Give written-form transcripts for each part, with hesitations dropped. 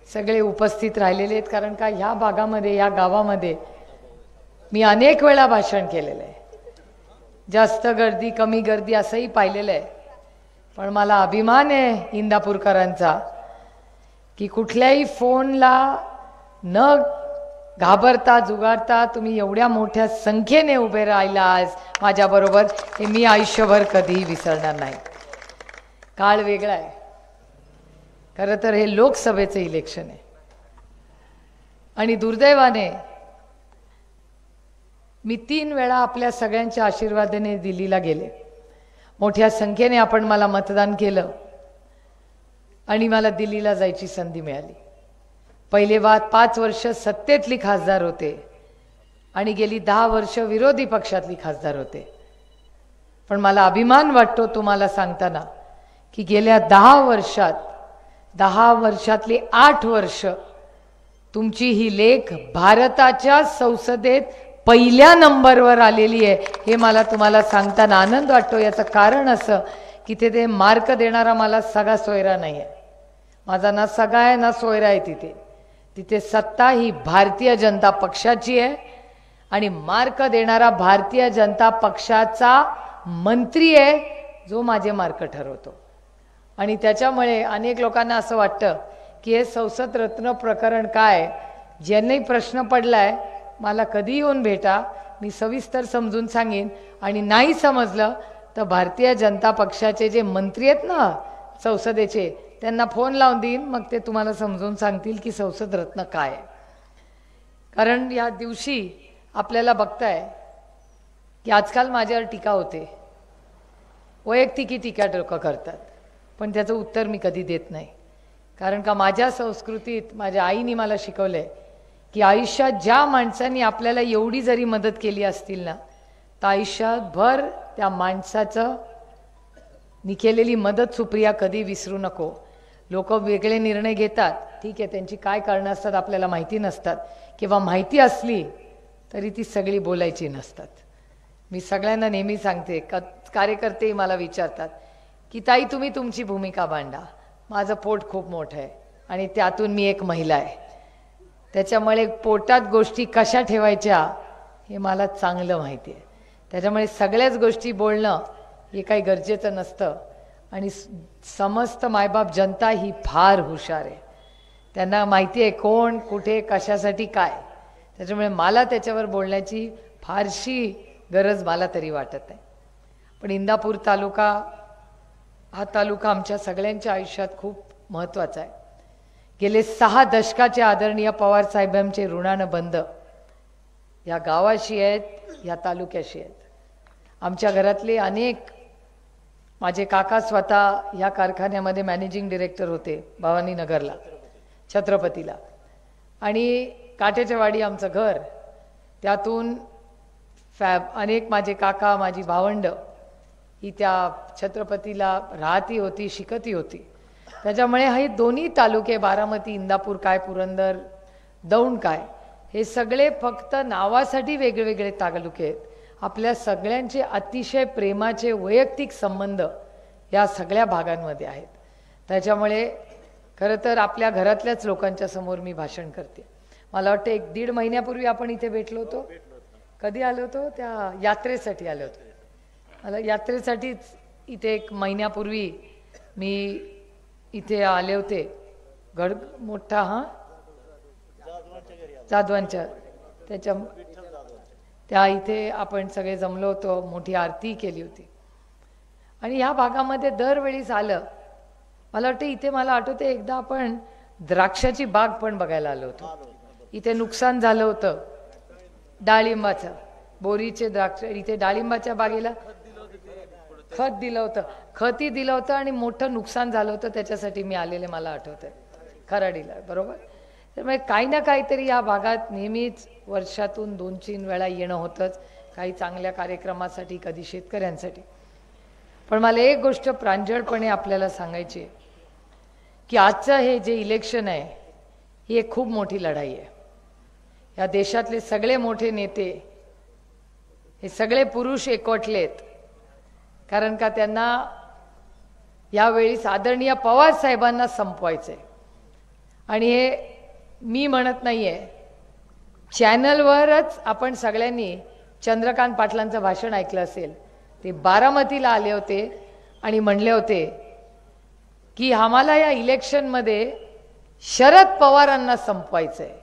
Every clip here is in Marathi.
सगळे उपस्थित राहिलेले आहेत, कारण का ह्या भागामध्ये या गावामध्ये मी अनेक वेळा भाषण केलेलं आहे. जास्त गर्दी कमी गर्दी असंही पाहिलेलं आहे. पण मला अभिमान आहे इंदापूरकरांचा की कुठल्याही फोनला न घाबरता जुगारता तुम्ही एवढ्या मोठ्या संख्येने उभे राहिला आज माझ्याबरोबर, हे मी आयुष्यभर कधीही विसरणार नाही. काळ वेगळा आहे. खरं तर हे लोकसभेचं इलेक्शन आहे आणि दुर्दैवाने मी 3 वेळा आपल्या सगळ्यांच्या आशीर्वादाने दिल्लीला गेले. मोठ्या संख्येने आपण मला मतदान केलं आणि मला दिल्लीला जायची संधी मिळाली. पहिले 5 वर्ष सत्तेतली खासदार होते आणि गेली 10 वर्ष विरोधी पक्षातली खासदार होते. पण मला अभिमान वाटतो तुम्हाला सांगताना की गेल्या 10 वर्षातली 8 वर्ष तुमची ही लेख भारताच्या संसदेत पहिल्या नंबरवर आलेली आहे. हे मला तुम्हाला सांगताना आनंद वाटतो. याचं कारण असं की ते मार्क देणारा मला सगळा सोयरा नाही आहे. माझा ना सगळा आहे ना सोयरा आहे. तिथे सत्ता ही भारतीय जनता पक्षाची आहे आणि मार्क देणारा भारतीय जनता पक्षाचा मंत्री आहे, जो माझे मार्क ठरवतो. आणि त्याच्यामुळे अनेक लोकांना असं वाटतं की हे संसद रत्न प्रकरण काय, ज्यांनी प्रश्न पडलाय मला कधी येऊन भेटा, मी सविस्तर समजून सांगेन. आणि नाही समजलं तर भारतीय जनता पक्षाचे जे मंत्री आहेत ना संसदेचे, त्यांना फोन लावून देईन, मग ते तुम्हाला समजून सांगतील की संसद रत्न काय आहे. कारण या दिवशी आपल्याला बघताय की आजकाल माझ्यावर टीका होते, वैयक्तिक टीका लोक करतात, पण त्याचं उत्तर मी कधी देत नाही. कारण का माझ्या संस्कृतीत माझ्या आईने मला शिकवलंय की आयुष्यात ज्या माणसांनी आपल्याला एवढी जरी मदत केली असतील ना, तर आयुष्याभर त्या माणसाचं नी केलेली मदत सुप्रिया कधी विसरू नको. लोक वेगळे निर्णय घेतात, ठीक आहे, त्यांची काय कारणं असतात आपल्याला माहिती नसतात, किंवा माहिती असली तरी ती सगळी बोलायची नसतात. मी सगळ्यांना नेहमी सांगते, कार्यकर्ते मला विचारतात की ताई तुम्ही तुमची भूमिका मांडा. माझं पोट खूप मोठं आहे आणि त्यातून मी एक महिला आहे, त्याच्यामुळे पोटात गोष्टी कशा ठेवायच्या हे मला चांगलं माहिती आहे. त्याच्यामुळे सगळ्याच गोष्टी बोलणं हे काही गरजेचं नसतं. आणि समस्त मायबाप जनता ही फार हुशार आहे, त्यांना माहिती आहे कोण कुठे कशासाठी काय. त्याच्यामुळे मला त्याच्यावर बोलण्याची फारशी गरज मला तरी वाटत नाही. पण इंदापूर तालुका हा तालुका आमच्या सगळ्यांच्या आयुष्यात खूप महत्त्वाचा आहे. गेले 6 दशकाचे आदरणीय पवार साहेबांचे ऋणानं बंद या गावाशी आहेत, या तालुक्याशी आहेत. आमच्या घरातले अनेक, माझे काका स्वतः या कारखान्यामध्ये मॅनेजिंग डायरेक्टर होते भवानीनगरला, छत्रपतीला. आणि काट्याच्या वाडी आमचं घर, त्यातून अनेक माझे काका माझी भावंड ही त्या छत्रपतीला राहती होती, शिकती होती. त्याच्यामुळे हे दोन्ही तालुके, बारामती, इंदापूर काय, पुरंदर, दौंड काय, हे सगळे फक्त नावासाठी वेगवेगळे तालुके आहेत. आपल्या सगळ्यांचे अतिशय प्रेमाचे वैयक्तिक संबंध या सगळ्या भागांमध्ये आहेत. त्याच्यामुळे खरं तर आपल्या घरातल्याच लोकांच्या समोर मी भाषण करते. मला वाटतं 1-1.5 महिन्यापूर्वी आपण इथे भेटलो होतो. कधी आलो होतो? त्या यात्रेसाठी आलो होतो. मला यात्रेसाठीच इथे 1 महिन्यापूर्वी मी इथे आले होते. गड मोठा जाधवांच्या त्या इथे आपण सगळे जमलो होतो, मोठी आरती केली होती. आणि ह्या भागामध्ये दरवेळीच आलं, मला वाटतं इथे मला आठवते एकदा आपण द्राक्षाची बाग पण बघायला आलो होतो. इथे नुकसान झालं होतं डाळिंबाचं, बोरीचे द्राक्ष, इथे डाळिंबाच्या बागेला खत दिलं होतं, खतही दिलं होतं आणि मोठं नुकसान झालं होतं. त्याच्यासाठी मी आलेले मला आठवतंय खराडीला, बरोबर. त्यामुळे काही ना काहीतरी या भागात नेहमीच वर्षातून 2-3 वेळा येणं होतंच, काही चांगल्या कार्यक्रमासाठी, कधी शेतकऱ्यांसाठी. पण मला एक गोष्ट प्रांजळपणे आपल्याला सांगायची आहे की आजचं हे जे इलेक्शन आहे ही एक खूप मोठी लढाई आहे. या देशातले सगळे मोठे नेते, हे सगळे पुरुष एकवटलेत, कारण का त्यांना यावेळी आदरणीय पवार साहेबांना संपवायचंय. आणि हे मी म्हणत नाहीये, चॅनलवरच आपण सगळ्यांनी चंद्रकांत पाटलांचं भाषण ऐकलं असेल. ते बारामतीला आले होते आणि म्हणले होते की आम्हाला या इलेक्शनमध्ये शरद पवारांना संपवायचं आहे.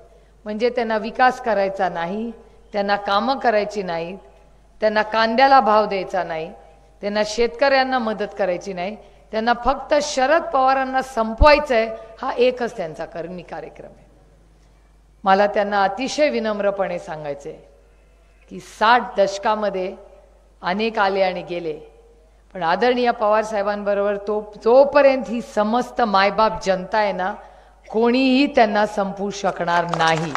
म्हणजे त्यांना विकास करायचा नाही, त्यांना कामं करायची नाहीत, त्यांना कांद्याला भाव द्यायचा नाही, त्यांना शेतकऱ्यांना मदत करायची नाही, त्यांना फक्त शरद पवारांना संपवायचं आहे. हा एकच त्यांचा कर्मी कार्यक्रम आहे. मला त्यांना अतिशय विनम्रपणे सांगायचे की 60 दशकामध्ये अनेक आले आणि गेले, पण आदरणीय पवार साहेबांबरोबर जोपर्यंत ही समस्त मायबाप जनता आहे ना, कोणीही त्यांना संपवू शकणार नाही.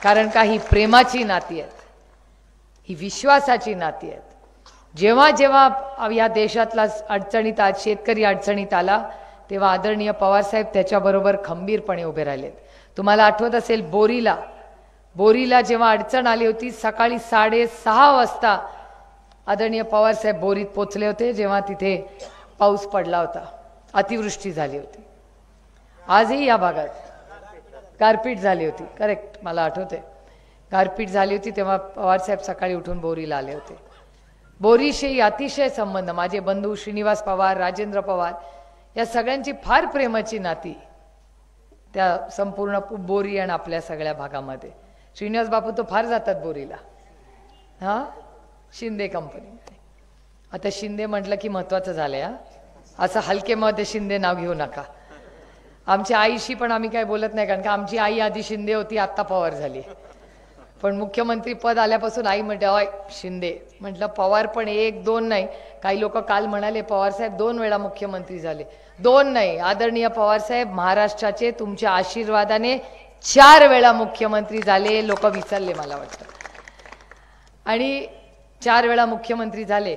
कारण का ही प्रेमाची नाती आहेत, ही विश्वासाची नाती आहेत. जेव्हा जेव्हा या देशातला अडचणीत शेतकरी अडचणीत आला तेव्हा आदरणीय पवारसाहेब त्याच्याबरोबर खंबीरपणे उभे राहिलेत. तुम्हाला आठवत असेल बोरीला जेव्हा अडचण आली होती, सकाळी 6:30 वाजता आदरणीय पवारसाहेब बोरीत पोचले होते, जेव्हा तिथे पाऊस पडला होता, अतिवृष्टी झाली होती. आजही या भागात गारपीट झाली होती. करेक्ट, मला आठवते गारपीट झाली होती तेव्हा पवारसाहेब सकाळी उठून बोरीला आले होते. बोरीशी अतिशय संबंध, माझे बंधू श्रीनिवास पवार, राजेंद्र पवार या सगळ्यांची फार प्रेमाची नाती त्या संपूर्ण बोरी आणि आपल्या सगळ्या भागामध्ये. श्रीनिवास बापू तो फार जातात बोरीला. हां, शिंदे कंपनी. आता शिंदे म्हटलं की महत्त्वाचं झालंय. असं हलकेमध्ये शिंदे नाव घेऊ नका. आमच्या आईशी पण आम्ही काय बोलत नाही, कारण का आमची आई आधी शिंदे होती, आत्ता पवार झाली. पण मुख्यमंत्री पद आल्यापासून आई म्हणते अय शिंदे. म्हटलं पवार पण 1-2 नाही. काही लोक काल म्हणाले पवारसाहेब 2 वेळा मुख्यमंत्री झाले. 2 नाही, आदरणीय पवारसाहेब महाराष्ट्राचे तुमच्या आशीर्वादाने 4 वेळा मुख्यमंत्री झाले. लोक विसरले मला वाटतं. आणि 4 वेळा मुख्यमंत्री झाले.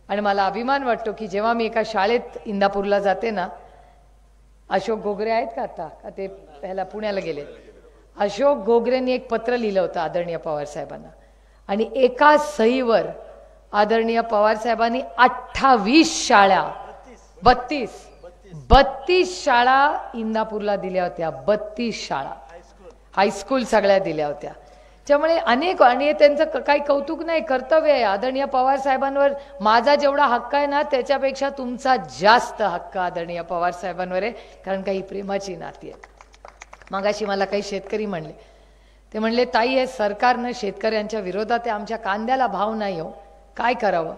आणि मला अभिमान वाटतो की जेव्हा मी एका शाळेत इंदापूरला जाते ना, अशोक घोगरे आहेत का आता, का ते पहिला पुण्याला गेले, अशोक घोगरेंनी एक पत्र लिहिलं होतं आदरणीय पवारसाहेबांना. आणि एका सहीवर आदरणीय पवारसाहेबांनी 28 शाळा 32 शाळा इंदापूरला दिल्या होत्या. 32 शाळा, हायस्कूल सगळ्या दिल्या होत्या. त्यामुळे अनेक, आणि त्यांचं काही कौतुक नाही, कर्तव्य आहे. आदरणीय पवार साहेबांवर माझा जेवढा हक्क आहे ना, त्याच्यापेक्षा तुमचा जास्त हक्क आदरणीय पवार साहेबांवर आहे. कारण काही प्रेमाची नाती आहे. मगाशी मला काही शेतकरी म्हणले, ते म्हणले ताई हे सरकारनं शेतकऱ्यांच्या विरोधात आहे, आमच्या कांद्याला भाव नाही हो, काय करावं.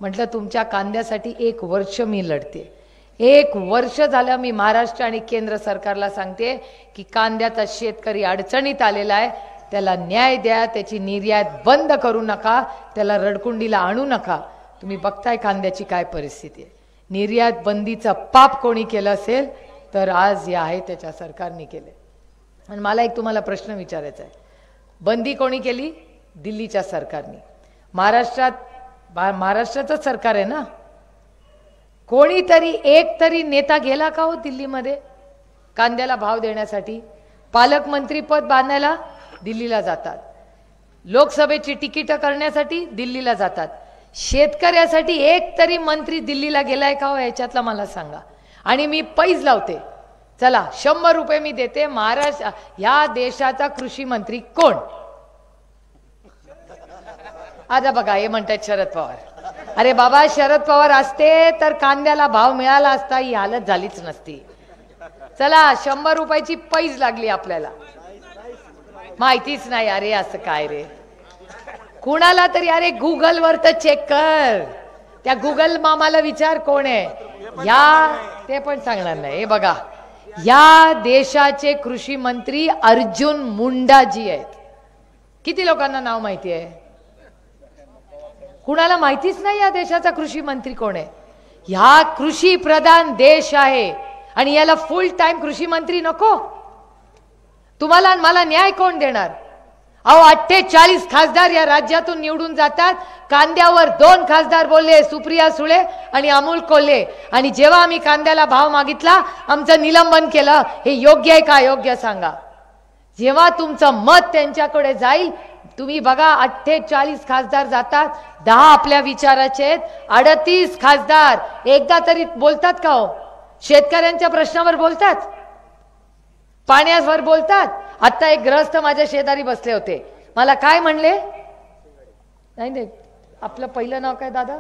म्हटलं तुमच्या कांद्यासाठी 1 वर्ष मी लढते. 1 वर्ष झालं मी महाराष्ट्र आणि केंद्र सरकारला सांगते की कांद्याचा शेतकरी अडचणीत आलेला आहे, त्याला न्याय द्या, त्याची निर्यात बंद करू नका, त्याला रडकुंडीला आणू नका. तुम्ही बघताय कांद्याची काय परिस्थिती आहे. निर्यात बंदीचं पाप कोणी केलं असेल तर आज हे आहे त्याच्या सरकारने केले. आणि मला एक तुम्हाला प्रश्न विचारायचा आहे, बंदी कोणी केली? दिल्लीच्या सरकारने. महाराष्ट्राचं सरकार आहे ना. कोणीतरी एक तरी नेता गेला का हो दिल्लीमध्ये कांद्याला भाव देण्यासाठी? पालकमंत्री पद बांधायला दिल्लीला जातात, लोकसभेची तिकीट करण्यासाठी दिल्लीला जातात. शेतकऱ्यासाठी एक तरी मंत्री दिल्लीला गेलाय का हो? याच्यातला मला सांगा. आणि मी पैज लावते, चला 100 रुपये मी देते, महाराष्ट्र या देशाचा कृषी मंत्री कोण? आता बघा हे म्हणतात शरद पवार. अरे बाबा, शरद पवार असते तर कांद्याला भाव मिळाला असता, ही हालत झालीच नसती. चला 100 रुपयाची पैज लागली आपल्याला, माहितीच नाही. अरे असं काय रे, कुणाला तरी अरे गुगल वर तर चेक कर, त्या गुगल मामाला विचार कोण आहे. या ते पण सांगणार नाही. हे बघा, या देशाचे कृषी मंत्री अर्जुन मुंडाजी आहेत. किती लोकांना नाव माहिती आहे? कुणाला माहितीच नाही या देशाचा कृषी मंत्री कोण आहे. ह्या कृषी प्रधान देश आहे आणि याला फुल टाइम कृषी मंत्री नको? तुम्हाला मला न्याय कोण देणार? अहो 48 खासदार या राज्यातून निवडून जातात. कांद्यावर 2 खासदार बोलले, सुप्रिया सुळे आणि अमोल कोल्हे. आणि जेव्हा आम्ही कांद्याला भाव मागितला आमचं निलंबन केलं. हे योग्य आहे का? योग्य सांगा. जेव्हा तुमचं मत त्यांच्याकडे जाईल, तुम्ही बघा 48 खासदार जातात, 10 आपल्या विचाराचे आहेत, 38 खासदार एकदा तरी बोलतात का हो? शेतकऱ्यांच्या प्रश्नावर बोलतात? पाण्यावर बोलतात. आता एक ग्रहस्थ माझ्या शेजारी बसले होते, मला काय म्हणले, नाही नाही आपलं पहिलं नाव काय दादा,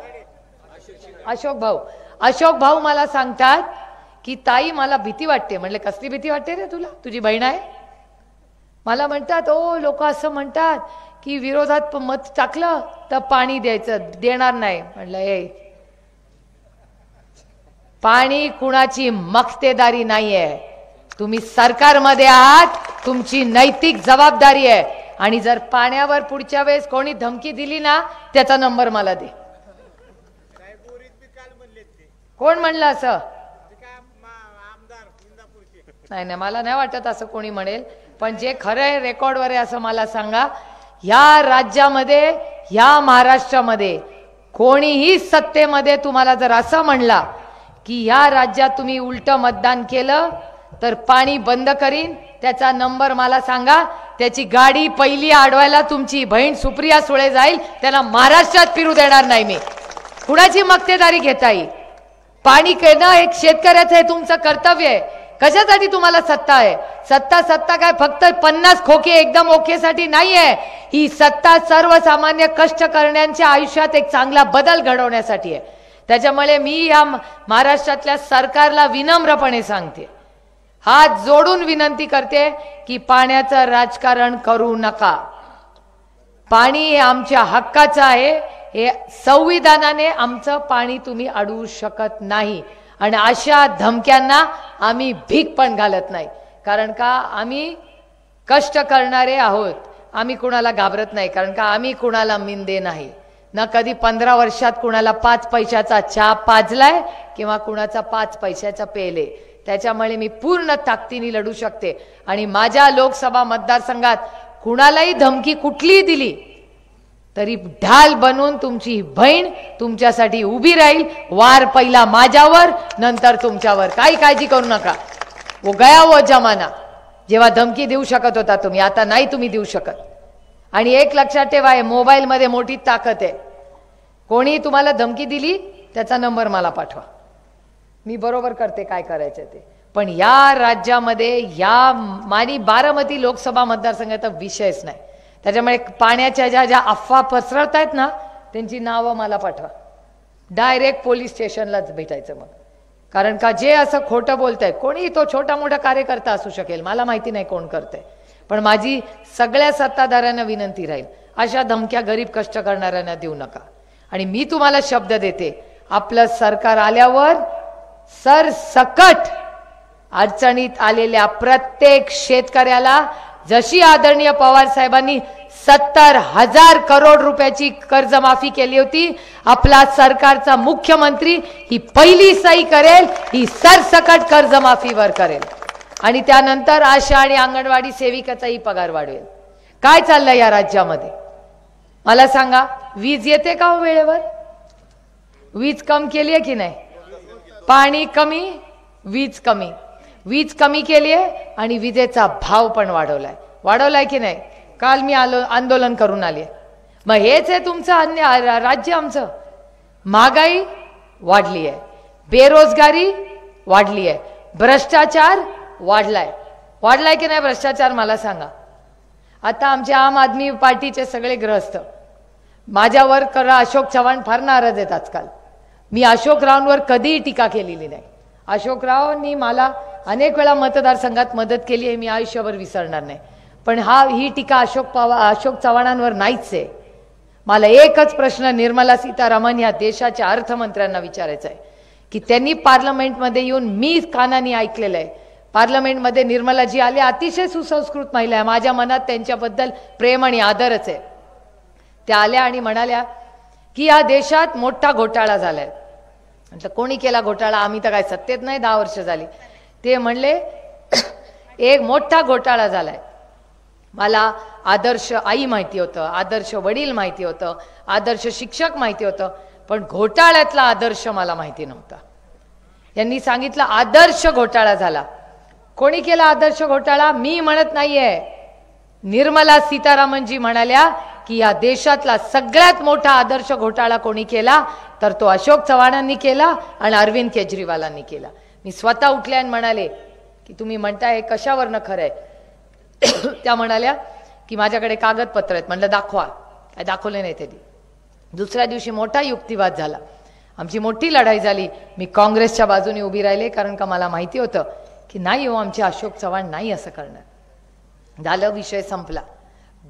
अशोक भाऊ. अशोक भाऊ मला सांगतात की ताई मला भीती वाटते. म्हणले कसली भीती वाटते रे तुला, तुझी बहीण आहे. मला म्हणतात ओ लोक असं म्हणतात की विरोधात मत टाकलं तर पाणी द्यायचं, देणार नाही. म्हणलं ए पाणी कुणाची मक्तेदारी नाहीये, तुम्ही सरकारमध्ये आहात, तुमची नैतिक जबाबदारी आहे. आणि जर पाण्यावर पुढच्या वेळेस कोणी धमकी दिली ना त्याचा नंबर मला दे. कोण म्हणलं असं, नाही नाही मला नाही वाटत असं कोणी म्हणेल, पण जे खरं आहे रेकॉर्डवर आहे असं मला सांगा. या राज्यामध्ये, या महाराष्ट्रामध्ये कोणीही सत्तेमध्ये तुम्हाला जर असं म्हणला की या राज्यात तुम्ही उलट मतदान केलं तर पाणी बंद करीन, त्याचा नंबर मला सांगा. त्याची गाडी पहिली अडवायला तुमची बहीण सुप्रिया सुळे जाईल, त्याला महाराष्ट्रात फिरू देणार नाही मी. कुणाची मक्तेदारी घेता येईल. पाणी करणं एक शेतकऱ्याचं हे तुमचं कर्तव्य आहे. कशासाठी तुम्हाला सत्ता आहे, सत्ता काय फक्त 50 खोके एकदम ओकेसाठी नाही आहे. ही सत्ता सर्वसामान्य कष्ट करण्याच्या आयुष्यात एक चांगला बदल घडवण्यासाठी आहे. त्याच्यामुळे मी या महाराष्ट्रातल्या सरकारला विनम्रपणे सांगते, हात जोडून विनंती करते की पाण्याचं राजकारण करू नका. पाणी हे आमच्या हक्काचं आहे. हे संविधानाने आमचं पाणी तुम्ही अडवू शकत नाही. आणि अशा धमक्यांना आम्ही भीक पण घालत नाही, कारण का आम्ही कष्ट करणारे आहोत. आम्ही कुणाला घाबरत नाही, कारण का आम्ही कुणाला मिंदे नाही. न कधी 15 वर्षात कुणाला 5 पैशाचा चहा पाजलाय किंवा कुणाचा 5 पैशाचा पेले. त्याच्यामुळे मी पूर्ण ताकदीने लढू शकते. आणि माझ्या लोकसभा मतदारसंघात कुणालाही धमकी कुठलीही दिली तरी ढाल बनून तुमची बहीण तुमच्यासाठी उभी राहील. वार पहिला माझ्यावर, नंतर तुमच्यावर. काही काळजी करू नका. वो गया वो जमाना जेव्हा धमकी देऊ शकत होता तुम्ही, आता नाही तुम्ही देऊ शकत. आणि एक लक्षात ठेवा, मोबाईल मध्ये मोठी ताकद आहे. कोणी तुम्हाला धमकी दिली त्याचा नंबर मला पाठवा, मी बरोबर करते काय करायचं ते. पण या राज्यामध्ये या मानी बारामती लोकसभा मतदारसंघाचा विषयच नाही. त्याच्यामुळे पाण्याच्या ज्या अफवा पसरवत आहेत ना त्यांची नावं मला पाठवा. डायरेक्ट पोलीस स्टेशनलाच भेटायचं मग. कारण का जे असं खोटं बोलताय, कोणी तो छोटा मोठा कार्यकर्ता असू शकेल, मला माहिती नाही कोण करतंय, पण माझी सगळ्या सत्ताधाऱ्यांना विनंती राहील, अशा धमक्या गरीब कष्ट करणाऱ्यांना देऊ नका. आणि मी तुम्हाला शब्द देते, आपलं सरकार आल्यावर सरसकट अडचणीत आलेल्या प्रत्येक शेतकऱ्याला, जशी आदरणीय पवार साहेबांनी 70,000 करोड रुपयाची कर्जमाफी केली होती, आपला सरकारचा मुख्यमंत्री ही पहिली सही करेल, ही सरसकट कर्जमाफीवर करेल. आणि त्यानंतर आशा आणि अंगणवाडी सेविकाचाही पगार वाढवेल. काय चाललंय या राज्यामध्ये मला सांगा. वीज येते का हो वेळेवर? वीज कम केली आहे की नाही? पाणी कमी, वीज कमी. वीज कमी केली आहे आणि विजेचा भाव पण वाढवलाय की नाही? काल मी आंदोलन करून आले. मग हेच आहे तुमचं राज्य आमचं. महागाई वाढली आहे, बेरोजगारी वाढली आहे, भ्रष्टाचार वाढलाय की नाही भ्रष्टाचार मला सांगा. आता आमच्या आम आदमी पार्टीचे सगळे ग्रहस्थ माझ्यावर अशोक चव्हाण फार नाराज आहेत आजकाल. मी अशोकरावांवर कधीही टीका केलेली नाही. अशोकरावांनी मला अनेक वेळा मतदारसंघात मदत केली आहे, मी आयुष्यभर विसरणार नाही. पण ही टीका अशोक चव्हाणांवर नाहीच आहे. मला एकच प्रश्न निर्मला सीतारामन या देशाच्या अर्थमंत्र्यांना विचारायचा आहे की त्यांनी पार्लमेंटमध्ये येऊन, मी कानाने ऐकलेलं आहे, पार्लमेंटमध्ये निर्मलाजी आले, अतिशय सुसंस्कृत महिला आहे, माझ्या मनात त्यांच्याबद्दल प्रेम आणि आदरच आहे. त्या आल्या आणि म्हणाल्या की या देशात मोठा घोटाळा झालाय. म्हटलं कोणी केला घोटाळा? आम्ही तर काय सत्तेत नाही, 10 वर्ष झाली. ते म्हणले एक मोठा घोटाळा झालाय. मला आदर्श आई माहिती होतं, आदर्श वडील माहिती होतं, आदर्श शिक्षक माहिती होतं, पण घोटाळ्यातला आदर्श मला माहिती नव्हता. यांनी सांगितलं आदर्श घोटाळा झाला. कोणी केला आदर्श घोटाळा? मी म्हणत नाहीये, निर्मला सीतारामनजी म्हणाल्या की या देशातला सगळ्यात मोठा आदर्श घोटाळा कोणी केला तर तो अशोक चव्हाणांनी केला आणि अरविंद केजरीवालांनी केला. मी स्वतः उठले आणि म्हणाले की तुम्ही म्हणताय कशावरनं खरं आहे. त्या म्हणाल्या की माझ्याकडे कागदपत्र आहेत. म्हणलं दाखवा. काय दाखवले नाही त्यांनी. दुसऱ्या दिवशी मोठा युक्तिवाद झाला. आमची मोठी लढाई झाली. मी काँग्रेसच्या बाजूने उभी राहिले कारण का मला माहिती होतं की नाही हो आमचे अशोक चव्हाण नाही असं करणार. झालं, विषय संपला.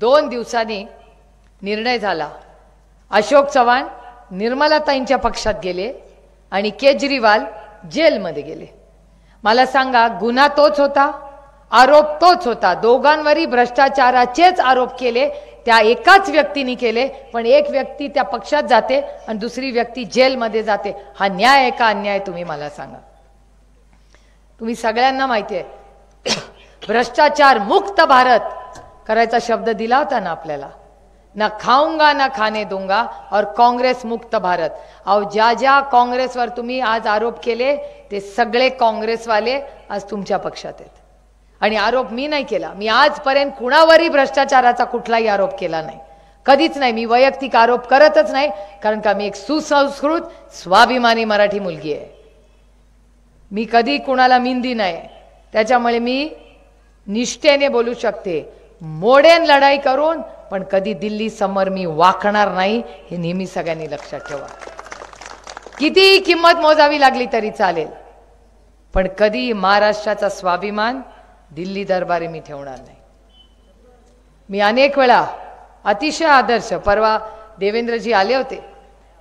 2 दिवसांनी निर्णय झाला. अशोक चव्हाण निर्मलाताईंच्या पक्षात गेले आणि केजरीवाल जेलमध्ये गेले. मला सांगा, गुन्हा तोच होता, आरोप तोच होता. दोघांवरही भ्रष्टाचाराचेच आरोप केले. त्या एकाच व्यक्तीने केले, पण एक व्यक्ती त्या पक्षात जाते आणि दुसरी व्यक्ती जेलमध्ये जाते. हा न्याय आहे का अन्याय? तुम्ही मला सांगा. तुम्ही सगळ्यांना माहिती आहे भ्रष्टाचार मुक्त भारत करायचा शब्द दिला होता ना आपल्याला. ना खाऊंगा ना खाने दूंगा और काँग्रेस मुक्त भारत. अहो ज्या ज्या काँग्रेसवर तुम्ही आज आरोप केले ते सगळे काँग्रेसवाले आज तुमच्या पक्षात आहेत. आणि आरोप मी नाही केला. मी आजपर्यंत कुणावरही भ्रष्टाचाराचा कुठलाही आरोप केला नाही, कधीच नाही. मी वैयक्तिक आरोप करतच नाही, कारण का मी एक सुसंस्कृत स्वाभिमानी मराठी मुलगी आहे. मी कधी कुणाला मिंदी नाही. त्याच्यामुळे मी निष्ठेने बोलू शकते. मोडेन लढाई करून, पण कधी दिल्ली समोर मी वाकणार नाही. हे नेहमी सगळ्यांनी लक्षात ठेवा. किती किंमत मोजावी लागली तरी चालेल, पण कधी महाराष्ट्राचा स्वाभिमान दिल्ली दरबारी मी ठेवणार नाही. मी अनेक वेळा अतिशय आदर्श, परवा देवेंद्रजी आले होते.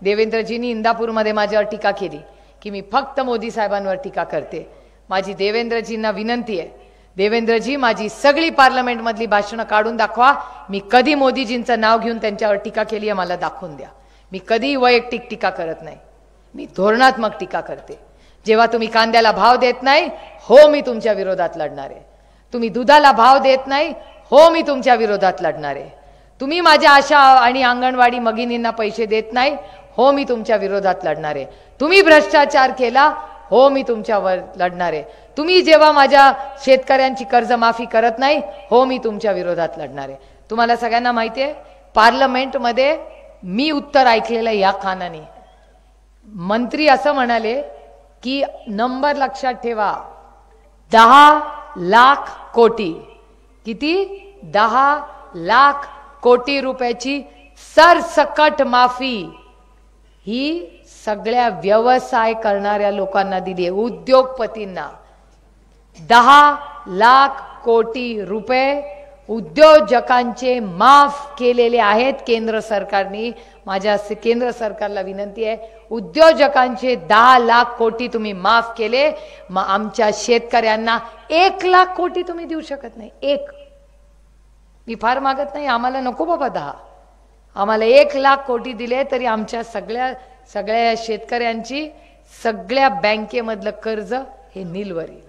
देवेंद्रजींनी इंदापूरमध्ये माझ्यावर टीका केली की मी फक्त मोदी साहेबांवर टीका करते. माझी देवेंद्रजींना विनंती आहे, देवेंद्रजी माझी सगळी पार्लमेंटमधली भाषणं काढून दाखवा. मी कधी मोदीजींचं नाव घेऊन त्यांच्यावर टीका केली आहे मला दाखवून द्या. मी कधी वैयक्तिक टीका करत नाही, मी धोरणात्मक टीका करते. जेव्हा तुम्ही कांद्याला भाव देत नाही, हो मी तुमच्या विरोधात लढणार आहे. तुम्ही दुधाला भाव देत नाही, हो मी तुमच्या विरोधात लढणार आहे. तुम्ही माझ्या आशा आणि अंगणवाडी भगिनींना पैसे देत नाही, हो मी तुमच्या विरोधात लढणार आहे. तुम्ही भ्रष्टाचार केला, हो मी तुमच्यावर लढणार आहे. तुम्ही जेव्हा माझ्या शेतकऱ्यांची कर्जमाफी करत नाही, हो मी तुमच्या विरोधात लढणार आहे. तुम्हाला सगळ्यांना माहिती आहे पार्लमेंटमध्ये मी उत्तर ऐकलेलं या कानाने. मंत्री असं म्हणाले की नंबर लक्षात ठेवा, 10 लाख कोटी. किती? 10 लाख कोटी रुपयाची सरसकट माफी ही सगळ्या व्यवसाय करणाऱ्या लोकांना दिली आहे, उद्योगपतींना. 10 लाख कोटी रुपये उद्योजकांचे माफ केलेले आहेत केंद्र सरकारने. माझ्या केंद्र सरकारला विनंती आहे, उद्योजकांचे 10 लाख कोटी तुम्ही माफ केले, मग आमच्या शेतकऱ्यांना 1 लाख कोटी तुम्ही देऊ शकत नाही. मी फार मागत नाही, आम्हाला नको बाबा 10, आम्हाला 1 लाख कोटी दिले तरी आमच्या सगळ्या शेतकऱ्यांची सगळ्या बँकेमधलं कर्ज हे नीलवर येईल.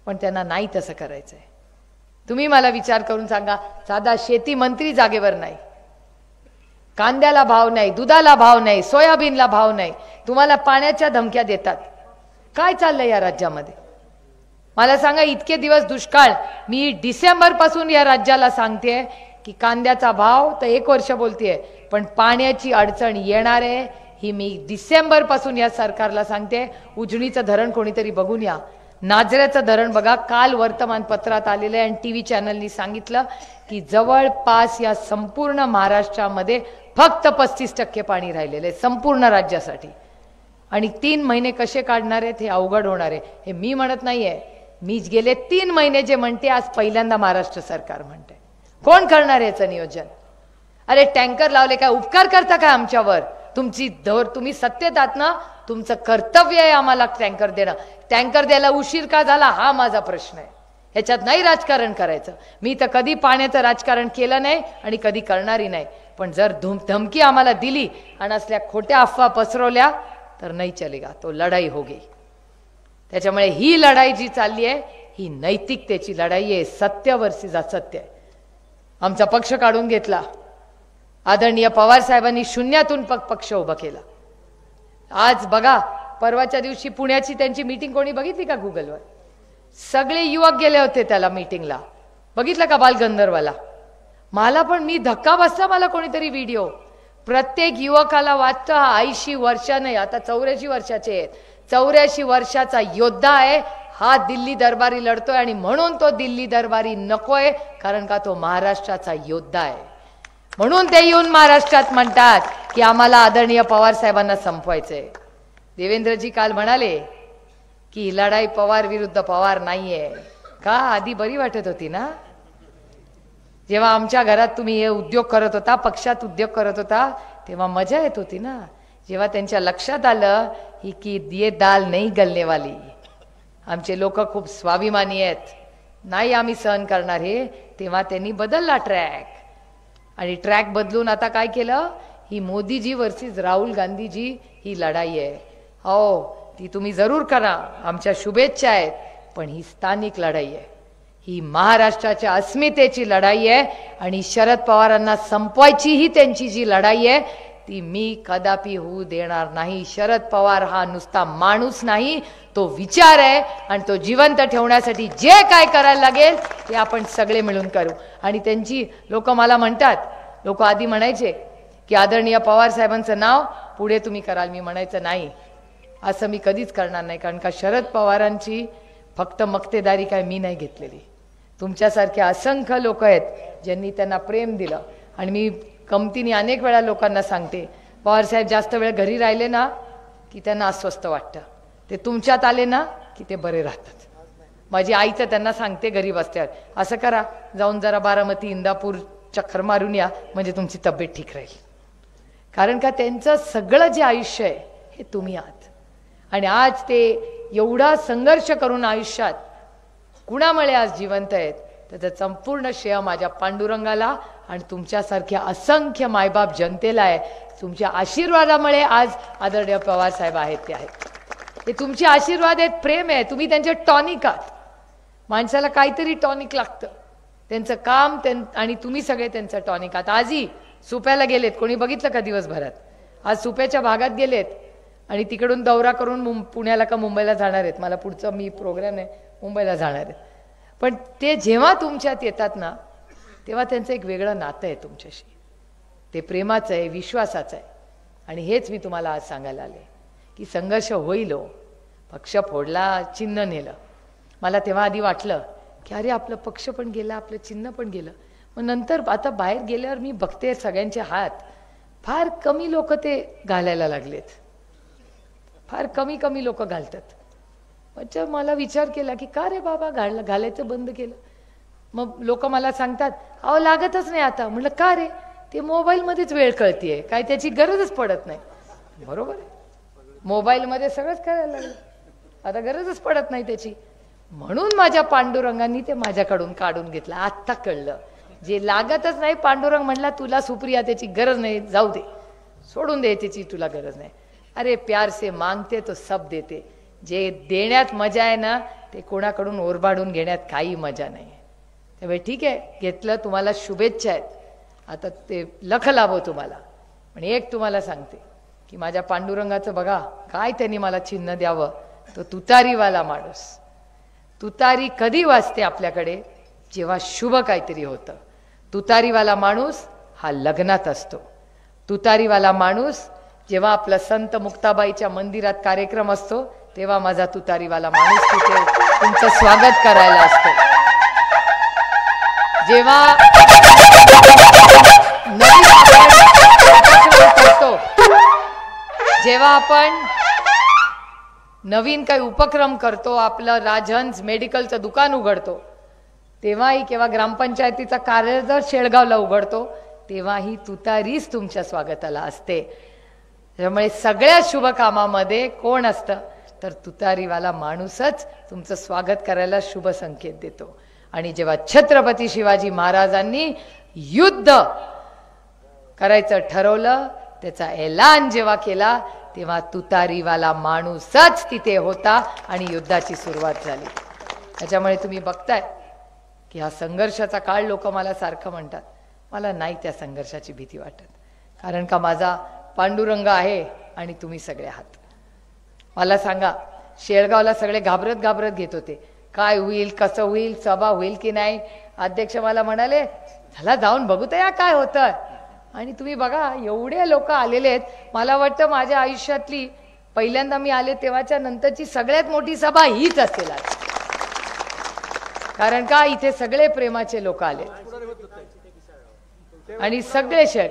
पण त्यांना नाही तसं करायचंय. तुम्ही मला विचार करून सांगा, साधा शेती मंत्री जागेवर नाही, कांद्याला भाव नाही, दुधाला भाव नाही, सोयाबीनला भाव नाही, तुम्हाला पाण्याच्या धमक्या देतात. काय चाललंय या राज्यामध्ये? मला सांगा, इतके दिवस दुष्काळ. मी डिसेंबर पासून या राज्याला सांगते की कांद्याचा भाव तर 1 वर्ष बोलतेय, पण पाण्याची अडचण येणार आहे ही मी डिसेंबर पासून या सरकारला सांगते. उजनीचं धरण कोणीतरी बघून या, नाझऱ्याचं धरण बघा. काल वर्तमानपत्रात आलेलं आहे आणि टीव्ही चॅनलनी सांगितलं की जवळपास या संपूर्ण महाराष्ट्रामध्ये फक्त 35% पाणी राहिलेलं आहे संपूर्ण राज्यासाठी. आणि 3 महिने कसे काढणार आहेत हे अवघड होणार आहे. हे मी म्हणत नाहीये, मी गेले 3 महिने जे म्हणते आज पहिल्यांदा महाराष्ट्र सरकार म्हणते. कोण करणार आहे याचं नियोजन? अरे टँकर लावले काय उपकार करता काय आमच्यावर? तुम्ही सत्तेत आहात ना, तुमचं कर्तव्य आहे आम्हाला टँकर देणं. टँकर द्यायला उशीर का झाला हा माझा प्रश्न आहे. ह्याच्यात नाही राजकारण करायचं. मी तर कधी पाण्याचं राजकारण केलं नाही आणि कधी करणारी नाही. पण जर धमकी आम्हाला दिली आणि असल्या खोट्या अफवा पसरवल्या तर नाही चलेगा, तो लढाई होगी. त्याच्यामुळे ही लढाई जी चालली आहे ही नैतिकतेची लढाई आहे, सत्यावरची सत्य आहे. आमचा पक्ष काढून घेतला, आदरणीय पवार साहेबांनी शून्यातून पक्ष उभा केला. आज बघा, परवाच्या दिवशी पुण्याची त्यांची मीटिंग कोणी बघितली का? गुगलवर सगळे युवक गेले होते त्याला मीटिंगला. बघितलं का बालगंधर्वाला? मला पण मी धक्का बसला, मला कोणीतरी व्हिडिओ. प्रत्येक युवकाला वाटतं हा 80 वर्ष नाही, आता 84 वर्षाचे आहेत, 84 वर्षाचा योद्धा आहे, हा दिल्ली दरबारी लढतोय आणि म्हणून तो दिल्ली दरबारी नकोय, कारण का तो महाराष्ट्राचा योद्धा आहे. म्हणून ते येऊन महाराष्ट्रात म्हणतात की आम्हाला आदरणीय पवार साहेबांना संपवायचंय. देवेंद्रजी काल म्हणाले की लढाई पवार विरुद्ध पवार नाहीये का. आधी बरी वाटत होती ना, जेव्हा आमच्या घरात तुम्ही हे उद्योग करत होता, पक्षात उद्योग करत होता, तेव्हा मजा येत होती ना. जेव्हा त्यांच्या लक्षात आलं ही की ये दाल नाही गलने वाली, आमचे लोक खूप स्वाभिमानी आहेत, नाही आम्ही सहन करणार हे, तेव्हा त्यांनी बदलला ट्रॅक. आणि ट्रॅक बदलून आता काय केलं, ही मोदीजी वर्सेस राहुल गांधीजी ही लढाई आहे. हो, ती तुम्ही जरूर करा, आमच्या शुभेच्छा आहेत, पण ही स्थानिक लढाई आहे, ही महाराष्ट्राच्या अस्मितेची लढाई आहे. आणि शरद पवारांना संपवायची ही त्यांची जी लढाई आहे ती मी कदापि होऊ देणार नाही. शरद पवार हा नुसता माणूस नाही, तो विचार आहे, आणि तो जिवंत ठेवण्यासाठी जे काय करायला लागेल ते आपण सगळे मिळून करू. आणि त्यांची लोक मला म्हणतात, लोक आधी म्हणायचे की आदरणीय पवार साहेबांचं नाव पुढे तुम्ही कराल. मी म्हणायचं नाही, असं मी कधीच करणार नाही, कारण का शरद पवारांची फक्त मक्तेदारी काय मी नाही घेतलेली. तुमच्यासारखे असंख्य लोक आहेत ज्यांनी त्यांना प्रेम दिलं. आणि मी कमतीने अनेक वेळा लोकांना सांगते, पवारसाहेब जास्त वेळ घरी राहिले ना की त्यांना अस्वस्थ वाटतं, ते तुमच्यात आले ना की ते बरे राहतात. माझी आई तर त्यांना सांगते घरी बसल्यावर, असं करा जाऊन जरा बारामती इंदापूर चक्कर मारून या, म्हणजे तुमची तब्येत ठीक राहील. कारण का त्यांचं सगळं जे आयुष्य आहे हे तुम्ही आहात. आणि आज ते एवढा संघर्ष करून आयुष्यात कुणामुळे आज जिवंत आहेत, त्याचं संपूर्ण श्रेय माझ्या पांडुरंगाला आणि तुमच्यासारख्या असंख्य मायबाप जनतेला आहे. तुमच्या आशीर्वादामुळे आज आदरणीय पवार साहेब आहेत ते आहेत. हे तुमचे आशीर्वाद आहेत, प्रेम आहे, तुम्ही त्यांचे टॉनिक आहात. माणसाला काहीतरी टॉनिक लागतं, त्यांचं काम आणि तुम्ही सगळे त्यांचं टॉनिक आहात. आजही सुप्याला गेलेत, कोणी बघितलं का दिवसभरात, आज सुप्याच्या भागात गेलेत आणि तिकडून दौरा करून पुण्याला का मुंबईला जाणार आहेत. मला पुढचं मी प्रोग्राम आहे, मुंबईला जाणार आहेत. पण ते जेव्हा तुमच्यात येतात ना तेव्हा त्यांचं एक वेगळं नातं आहे तुमच्याशी, ते प्रेमाचं आहे, विश्वासाचं आहे. आणि हेच मी तुम्हाला आज सांगायला आले की संघर्ष होईल हो. पक्ष फोडला, चिन्ह नेलं. मला तेव्हा आधी वाटलं की अरे आपलं पक्ष पण गेलं, आपलं चिन्ह पण गेलं. मग नंतर आता बाहेर गेल्यावर मी बघते सगळ्यांचे हात फार कमी लोक ते घालायला लागलेत, फार कमी लोक घालतात. म्हणजे मला विचार केला की का रे बाबा घालायचं बंद केलं. मग लोक मला सांगतात अहो लागतच नाही आता. म्हटलं का रे, ते मोबाईलमध्येच वेळ कळतीये, काय त्याची गरजच पडत नाही. बरोबर आहे, मोबाईलमध्ये सगळंच करायला लागलं, आता गरजच पडत नाही त्याची. म्हणून माझ्या पांडुरंगांनी ते माझ्याकडून काढून घेतलं. आत्ता कळलं, जे लागतच नाही पांडुरंग म्हणला तुला सुप्रिया त्याची गरज नाही, जाऊ दे, सोडून दे, त्याची तुला गरज नाही. अरे प्यार से मांगते तो सब देते. जे देण्यात मजा आहे ना ते कोणाकडून ओरबाडून घेण्यात काही मजा नाही. त्यामुळे ठीक आहे, घेतलं, तुम्हाला शुभेच्छा आहेत, आता ते लख लाभो तुम्हाला. पण एक तुम्हाला सांगते की माझ्या पांडुरंगाचं बघा काय त्यांनी मला चिन्ह द्यावं, तो तुतारीवाला माणूस. तुतारी कधी वाजते आपल्याकडे, जेव्हा शुभ काहीतरी होतं. तुतारीवाला माणूस हा लग्नात असतो. तुतारीवाला माणूस जेव्हा आपलं संत मुक्ताबाईच्या मंदिरात कार्यक्रम असतो तेव्हा माझा तुतारीवाला माणूस तिथे तुमचं स्वागत करायला असतो. जेव्हा आपण नवीन काही उपक्रम करतो, आपलं राजहंस मेडिकलचं दुकान उघडतो, तेव्हाही किंवा ग्रामपंचायतीचा कार्य जर शेळगावला उघडतो तेव्हाही तुतारीच तुमच्या स्वागताला असते. त्यामुळे सगळ्या शुभ कामामध्ये कोण असतं तर तुतारीवाला माणूसच तुमचं स्वागत करायला शुभ संकेत देतो. आणि जेव्हा छत्रपती शिवाजी महाराजांनी युद्ध करायचं ठरवलं, त्याचा ऐलान जेव्हा केला तेव्हा तुतारीवाला माणूसच तिथे होता आणि युद्धाची सुरुवात झाली. त्याच्यामुळे तुम्ही बघताय की हा संघर्षाचा काळ, लोक मला सारखं म्हणतात, मला नाही त्या संघर्षाची भीती वाटत, कारण का माझा पांडुरंग आहे आणि तुम्ही सगळे आहात. मला सांगा, शेळगावला सगळे घाबरत घेत होते, काय होईल, कसं होईल, सभा होईल की नाही. अध्यक्ष मला म्हणाले चला जाऊन बघू तर या काय होतं. आणि तुम्ही बघा एवढे लोक आलेले आहेत. मला वाटतं माझ्या आयुष्यातली पहिल्यांदा मी आले तेव्हाच्या नंतरची सगळ्यात मोठी सभा हीच असेल आज. कारण का इथे सगळे प्रेमाचे लोक आले आणि सगळे शेख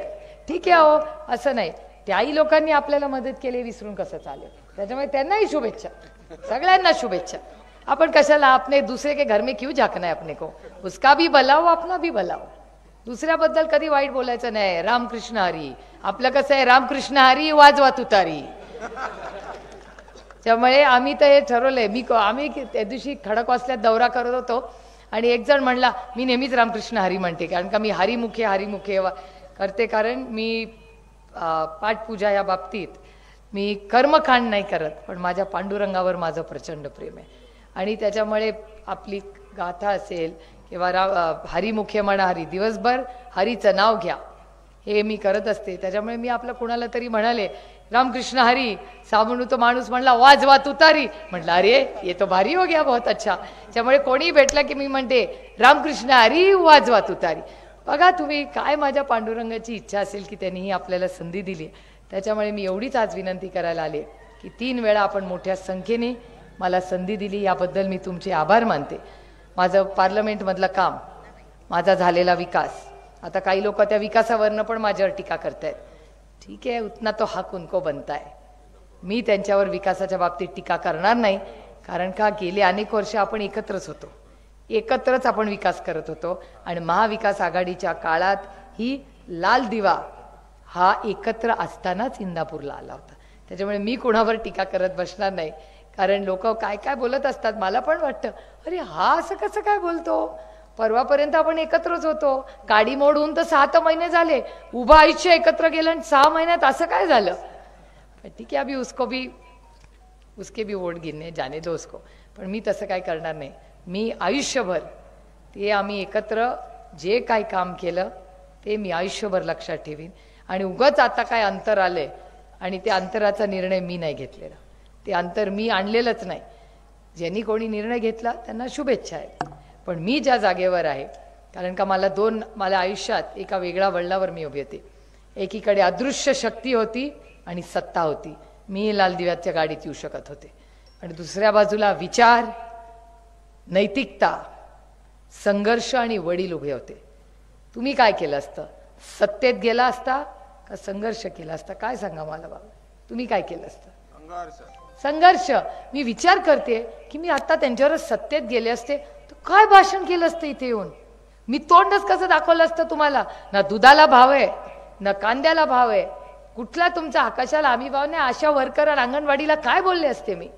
ठीक आहे हो, असं नाही. त्याही लोकांनी आपल्याला मदत केली विसरून कसं चालेल. त्याच्यामुळे त्यांनाही शुभेच्छा, सगळ्यांना शुभेच्छा. आपण कशाला अपने दूसरे के घर में क्यों झाकना है अपने को, उसका भी भला हो अपना भी भला हो. दुसऱ्याबद्दल कधी वाईट बोलायचं नाही. रामकृष्ण हरी. आपलं कसं आहे, रामकृष्ण हरी वाजवा तुतारी. त्यामुळे आम्ही तर हे ठरवलंय. आम्ही त्या दिवशी खडकवासल्यात दौरा करत होतो आणि एक जण म्हणला मी नेहमीच रामकृष्ण हरी म्हणते, कारण का मी हरिमुखे करते. कारण मी पाठपूजा या बाबतीत मी कर्मकांड नाही करत, पण माझ्या पांडुरंगावर माझं प्रचंड प्रेम आहे. आणि त्याच्यामुळे आपली गाथा असेल किंवा हरिमुखे म्हणा, हरी दिवसभर हरीचं नाव घ्या हे मी करत असते. त्याच्यामुळे मी आपलं कुणाला तरी म्हणाले रामकृष्ण हरी, साबणू तो माणूस म्हणला वाजवा तुतारी. म्हटलं अरे ये तो भारी हो गया, बहुत अच्छा. त्यामुळे कोणी भेटला की मी म्हणते रामकृष्ण हरी वाजवा तुतारी. बघा तुम्ही काय माझ्या पांडुरंगाची इच्छा असेल की त्यांनी आपल्याला संधी दिली. त्याच्यामुळे मी एवढीच आज विनंती करायला आले की 3 वेळा आपण मोठ्या संख्येने मला संधी दिली, याबद्दल मी तुमचे आभार मानते. माझं पार्लमेंटमधलं काम, माझा झालेला विकास, आता काही लोक त्या विकासावरनं पण माझ्यावर टीका करतायत. ठीक आहे, उतना तो हक उनको बनता है. मी त्यांच्यावर विकासाच्या बाबतीत टीका करणार नाही, कारण का गेले अनेक वर्ष आपण एकत्रच होतो, एकत्रच आपण विकास करत होतो. आणि महाविकास आघाडीच्या काळात ही लाल दिवा हा एकत्र असतानाच इंदापूरला आला होता. त्याच्यामुळे मी कोणावर टीका करत बसणार नाही, कारण लोक काय काय बोलत असतात. मला पण वाटतं अरे हा असं कसं काय बोलतो, परवापर्यंत आपण एकत्रच होतो, काडी मोडून तर 7 महिने झाले, उभं आयुष्य एकत्र गेलं आणि 6 महिन्यात असं काय झालं. ठीक आहे, अभी उसके भी वोट गिरने जाने दो उसको. पण मी तसं काय करणार नाही. मी आयुष्यभर ते आम्ही एकत्र जे काय काम केलं ते मी आयुष्यभर लक्षात ठेवीन. आणि उगाच आता काय अंतर आलंय आणि ते अंतराचा निर्णय मी नाही घेतलेला, ते अंतर मी आणलेलंच नाही. ज्यांनी कोणी निर्णय घेतला त्यांना शुभेच्छा आहेत. पण मी ज्या जागेवर आहे, कारण का मला आयुष्यात एका वेगळ्या वळणावर मी उभी होते. एकीकडे अदृश्य शक्ती होती आणि सत्ता होती, मी लाल दिव्याच्या गाडीत येऊ शकत होते. आणि दुसऱ्या बाजूला विचार, नैतिकता, संघर्ष आणि वडील उभे होते. तुम्ही काय केलं असतं, सत्तेत गेला असता का संघर्ष केला असता, काय सांगा मला बाबा, तुम्ही काय केलं असतं. संघर्ष. मी विचार करते की मी आता त्यांच्यावर सत्तेत गेले असते तर काय भाषण केलं असतं इथे येऊन. मी तोंडच कसं दाखवलं असतं तुम्हाला. ना दुधाला भाव आहे, ना कांद्याला भाव आहे, कुठला तुमचा आकाशाला आम्ही भाव नाही. अशा वर्कर अंगणवाडीला काय बोलले असते मी,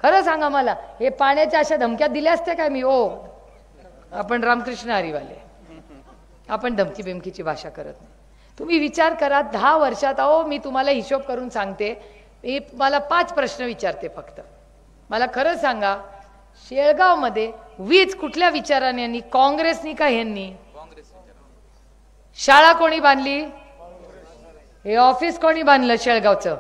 खरं सांगा मला. हे पाण्याच्या अशा धमक्या दिल्या असत्या काय मी. ओ आपण रामकृष्ण हरीवाले, आपण धमकी बिमकीची भाषा करत नाही. तुम्ही विचार करा 10 वर्षात. अहो मी तुम्हाला हिशोब करून सांगते. मी मला 5 प्रश्न विचारते फक्त. मला खरं सांगा, शेळगावमध्ये वीज कुठल्या विचाराने यांनी, काँग्रेसनी का ह्यांनी. शाळा कोणी बांधली, हे ऑफिस कोणी बांधलं शेळगावचं.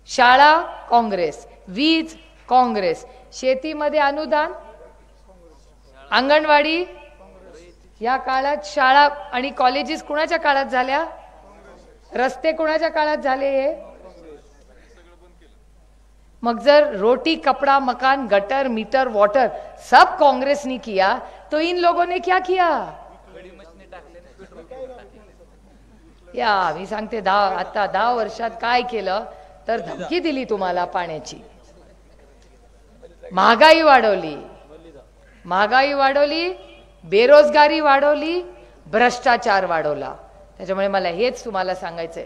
शाळा काँग्रेस, वीज काँग्रेस, शेतीमध्ये अनुदान, अंगणवाडी. या काळात शाळा आणि कॉलेजेस कुणाच्या काळात झाल्या, रस्ते कुणाच्या काळात झाले. हे मग जर रोटी कपड़ा मकान गटर मीटर वाटर सब कांग्रेस ने किया तो इन लोगों ने क्या किया. या मी सांगते 10 वर्षात काय केलं तर धमकी दिली तुम्हाला पाण्याची, महागाई वाढवली, बेरोजगारी वाढवली, भ्रष्टाचार वाढवला. त्याच्यामुळे मला हेच तुम्हाला सांगायचंय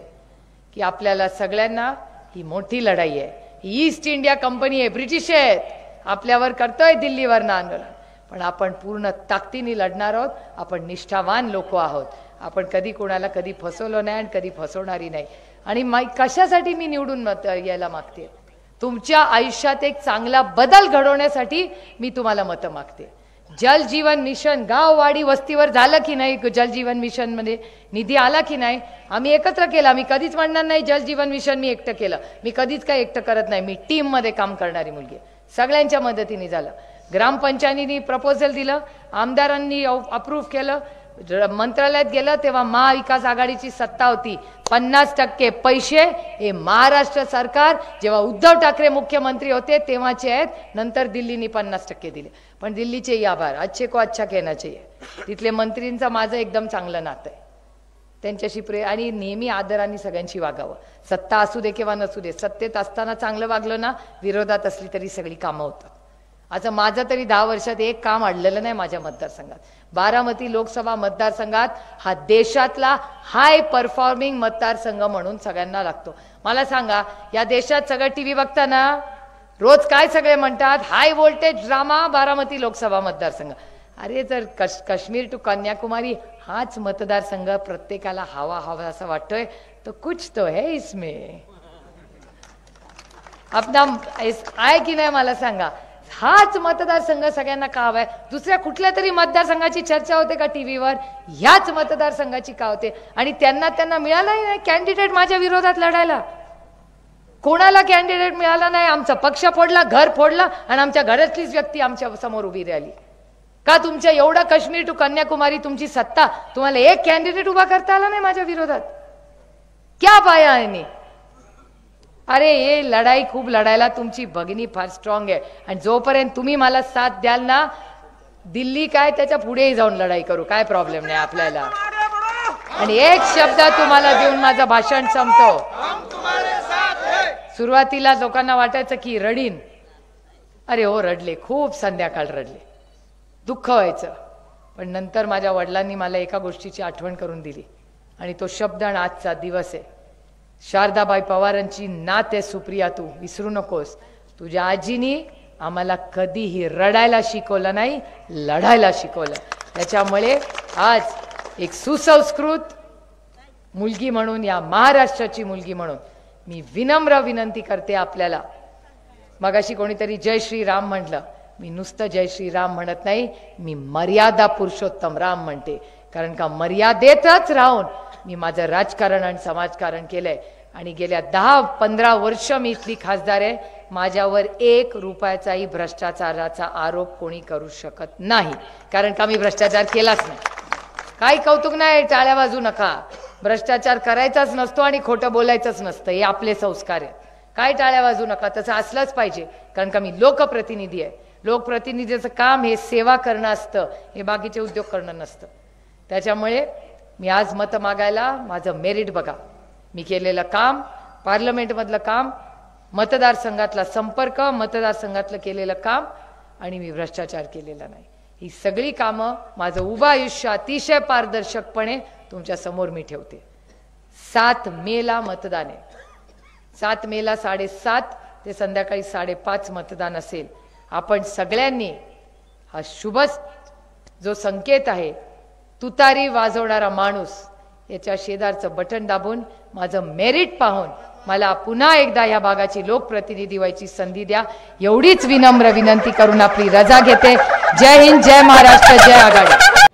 की आपल्याला सगळ्यांना ही मोठी लढाई आहे. ईस्ट इंडिया कंपनी आहे, ब्रिटिश आहेत, आपल्यावर करतोय दिल्लीवरनं आंदोलन, पण आपण पूर्ण ताकदीने लढणार आहोत. आपण निष्ठावान लोक आहोत. आपण कधी कोणाला कधी फसवलो नाही आणि कधी फसवणारी नाही. आणि कशासाठी मी निवडून यायला मागते, तुमच्या आयुष्यात एक चांगला बदल घडवण्यासाठी मी तुम्हाला मतं मागते. जल जीवन मिशन गाववाडी वस्तीवर झालं की नाही, जल जीवन मिशन मध्ये निधी आला की नाही, आम्ही एकत्र केला. मी कधीच म्हणणार नाही जल जीवन मिशन मी एकटं केलं, मी कधीच काय एकटं करत नाही. मी टीम मध्ये काम करणारी मुलगी, सगळ्यांच्या मदतीने झालं. ग्रामपंचायतीने प्रपोजल दिलं, आमदारांनी अप्रूव्ह केलं, मंत्रालयात गेलं तेव्हा महाविकास आघाडीची सत्ता होती. 50% पैसे हे महाराष्ट्र सरकार जेव्हा उद्धव ठाकरे मुख्यमंत्री होते तेव्हाचे आहेत. नंतर दिल्लीने 50% दिले. पण दिल्लीचे आभार, अच्छे को अच्छा कहना चाहिए. तिथले मंत्रींचं माझं एकदम चांगलं नातं आहे त्यांच्याशी आणि नेहमी आदराने सगळ्यांशी वागावं. सत्ता असू दे किंवा नसू दे, सत्तेत असताना चांगलं वागलं ना, विरोधात असली तरी सगळी कामं होतात. आता माझं तरी 10 वर्षात एक काम अडलेलं नाही माझ्या मतदारसंघात. बारामती लोकसभा मतदारसंघात हा देशातला हाय परफॉर्मिंग मतदारसंघ म्हणून सगळ्यांना लागतो. मला सांगा, या देशात सगळं टीव्ही बघताना रोज काय सगळे म्हणतात, high voltage drama Baramati Lok Sabha मतदारसंघ. अरे जर काश्मीर टू कन्याकुमारी हाच मतदारसंघ प्रत्येकाला हवा हवा असं वाटतोय तो कुछ तो है इसमें. अपना आहे की नाही मला सांगा. हाच मतदारसंघ सगळ्यांना का हवाय? दुसऱ्या कुठल्या तरी मतदारसंघाची चर्चा होते का टीव्हीवर? ह्याच मतदारसंघाची का होते? आणि त्यांना मिळालाही नाही कॅन्डिडेट माझ्या विरोधात लढायला. कोणाला कॅन्डिडेट मिळाला नाही. आमचा पक्ष फोडला, घर फोडला आणि आमच्या घरातलीच व्यक्ती आमच्या समोर उभी राहिली. का तुमच्या एवढा काश्मीर टू कन्याकुमारी तुमची सत्ता, तुम्हाला एक कॅन्डिडेट उभा करता आला नाही माझ्या विरोधात? क्या पाया आहे? अरे हे लढाई खूप लढायला तुमची भगिनी फार स्ट्रॉंग आहे. आणि जोपर्यंत तुम्ही मला साथ द्याल ना, दिल्ली काय त्याच्या पुढेही जाऊन लढाई करू, काय प्रॉब्लेम नाही आपल्याला. आणि एक शब्द तुम्हाला देऊन माझं भाषण संपतो. सुरुवातीला लोकांना वाटायचं की रडीन. अरे हो रडले, खूप संध्याकाळ रडले, दुःख व्हायचं. पण नंतर माझ्या वडिलांनी मला एका गोष्टीची आठवण करून दिली आणि तो शब्द आणि आजचा दिवस आहे. शारदाबाई पवारांची नात आहे सुप्रिया, तू विसरू नकोस. तुझ्या आजीनी आम्हाला कधीही रडायला शिकवलं नाही, लढायला शिकवलं. त्याच्यामुळे आज एक सुसंस्कृत मुलगी म्हणून, या महाराष्ट्राची मुलगी म्हणून मी विनम्र विनंती करते आपल्याला. मगाशी कोणीतरी जय श्रीराम म्हटलं. मी नुसतं जय श्रीराम म्हणत नाही, मी मर्यादा पुरुषोत्तम राम म्हणते. कारण का मर्यादेतच राहून मी माझं राजकारण आणि समाजकारण केलंय. आणि गेल्या 10-15 वर्ष मी इथली खासदार आहे. माझ्यावर 1 रुपयाचाही भ्रष्टाचाराचा आरोप कोणी करू शकत नाही. कारण का मी भ्रष्टाचार केलाच नाही. काही कौतुक नाही, टाळ्या वाजू नका. भ्रष्टाचार करायचाच नसतो आणि खोटं बोलायचंच नसतं, हे आपले संस्कार आहेत. काय टाळ्या वाजू नका, तसं असलंच पाहिजे. कारण का मी लोकप्रतिनिधी आहे. लोकप्रतिनिधीचं काम हे सेवा करणं असतं, हे बाकीचे उद्योग करणं नसतं. त्याच्यामुळे मी आज मत मागायला, माझं मेरिट बघा, मी केलेलं काम, पार्लमेंटमधलं काम, मतदारसंघातला संपर्क, मतदारसंघातलं केलेलं काम, आणि मी भ्रष्टाचार केलेला नाही. ही सगळी कामं, माझं उभं आयुष्य अतिशय पारदर्शकपणे तुमच्या समोर मी ठेवते. 7 मेला मतदान आहे. 7 मेला 7:30 ते संध्याकाळी 5:30 मतदान असेल. आपण सगळ्यांनी हा शुभ जो संकेत आहे, तुतारी वाजवणारा माणूस, याच्या शेजारचं बटन दाबून माझं मेरिट पाहून मला पुन्हा एकदा या भागाची लोकप्रतिनिधी व्हायची संधी द्या, एवढीच विनम्र विनंती करून आपली रजा घेते. जय हिंद, जय महाराष्ट्र, जय आघाडी.